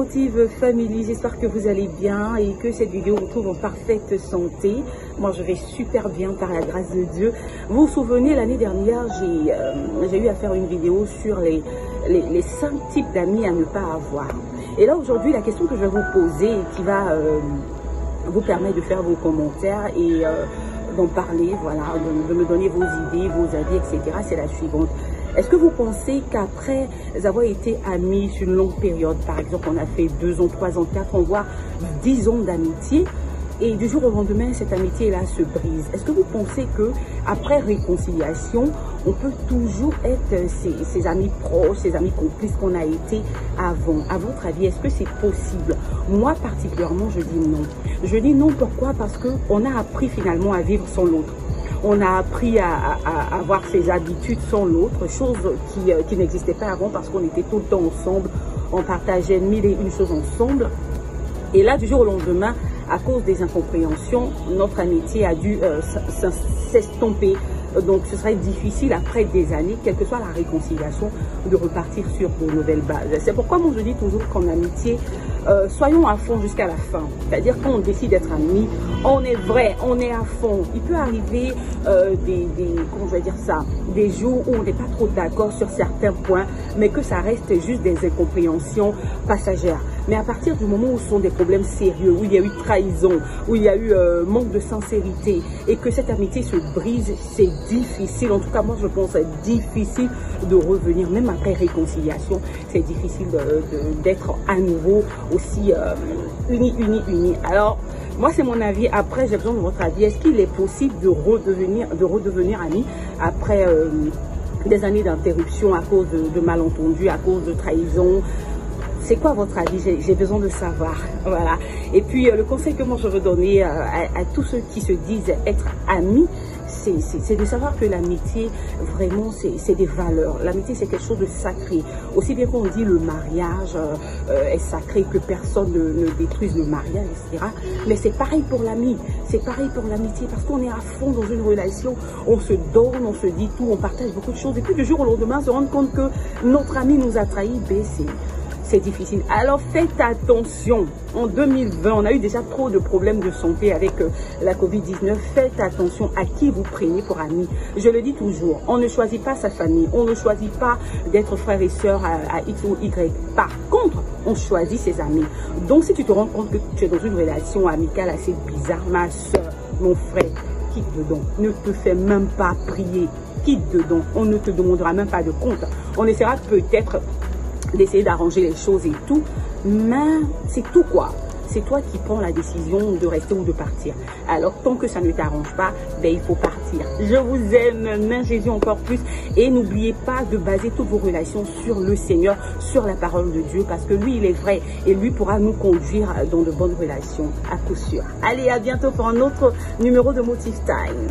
Motive Family, j'espère que vous allez bien et que cette vidéo vous trouve en parfaite santé. Moi je vais super bien par la grâce de Dieu. Vous vous souvenez, l'année dernière j'ai eu à faire une vidéo sur les 5 types d'amis à ne pas avoir. Et là aujourd'hui la question que je vais vous poser et qui va vous permettre de faire vos commentaires et d'en parler, voilà, de me donner vos idées, vos avis, etc. c'est la suivante. Est-ce que vous pensez qu'après avoir été amis sur une longue période, par exemple, on a fait 2 ans, 3 ans, 4 ans, voire 10 ans d'amitié, et du jour au lendemain, cette amitié-là se brise. Est-ce que vous pensez que après réconciliation, on peut toujours être ces amis proches, ces amis complices qu'on a été avant? À votre avis, est-ce que c'est possible? Moi, particulièrement, je dis non. Je dis non, pourquoi? Parce qu'on a appris finalement à vivre sans l'autre. On a appris à avoir ses habitudes sans l'autre, chose qui n'existait pas avant parce qu'on était tout le temps ensemble, on partageait 1000 et une choses ensemble. Et là, du jour au lendemain, à cause des incompréhensions, notre amitié a dû s'estomper. Donc, ce serait difficile après des années, quelle que soit la réconciliation, de repartir sur de nouvelles bases. C'est pourquoi moi je dis toujours qu'en amitié, soyons à fond jusqu'à la fin. C'est-à-dire quand on décide d'être amis, on est vrai, on est à fond. Il peut arriver comment je vais dire ça, des jours où on n'est pas trop d'accord sur certains points, mais que ça reste juste des incompréhensions passagères. Mais à partir du moment où ce sont des problèmes sérieux, où il y a eu trahison, où il y a eu manque de sincérité, et que cette amitié se brise, c'est difficile. En tout cas, moi, je pense que c'est difficile de revenir, même après réconciliation. C'est difficile d'être à nouveau aussi unis. Alors, moi, c'est mon avis. Après, j'ai besoin de votre avis. Est-ce qu'il est possible de redevenir amis après des années d'interruption à cause de malentendus, à cause de trahison? C'est quoi votre avis? J'ai besoin de savoir. Voilà. Et puis, le conseil que moi je veux donner à tous ceux qui se disent être amis, c'est de savoir que l'amitié, vraiment, c'est des valeurs. L'amitié, c'est quelque chose de sacré. Aussi bien qu'on dit le mariage est sacré, que personne ne détruise le mariage, etc. Mais c'est pareil pour l'ami. C'est pareil pour l'amitié parce qu'on est à fond dans une relation. On se donne, on se dit tout, on partage beaucoup de choses. Et puis, du jour au lendemain, se rendre compte que notre ami nous a trahis, c'est difficile. Alors faites attention. En 2020, on a eu déjà trop de problèmes de santé avec la Covid-19. Faites attention à qui vous prenez pour amis. Je le dis toujours, on ne choisit pas sa famille. On ne choisit pas d'être frère et sœur à X ou Y. Par contre, on choisit ses amis. Donc si tu te rends compte que tu es dans une relation amicale assez bizarre, ma soeur, mon frère, quitte dedans. Ne te fais même pas prier. Quitte dedans. On ne te demandera même pas de compte. On essaiera peut-être d'essayer d'arranger les choses et tout, mais c'est tout quoi. C'est toi qui prends la décision de rester ou de partir. Alors, tant que ça ne t'arrange pas, il faut partir. Je vous aime, mais Jésus encore plus. Et n'oubliez pas de baser toutes vos relations sur le Seigneur, sur la parole de Dieu, parce que lui, il est vrai. Et lui pourra nous conduire dans de bonnes relations, à coup sûr. Allez, à bientôt pour un autre numéro de Motive Time.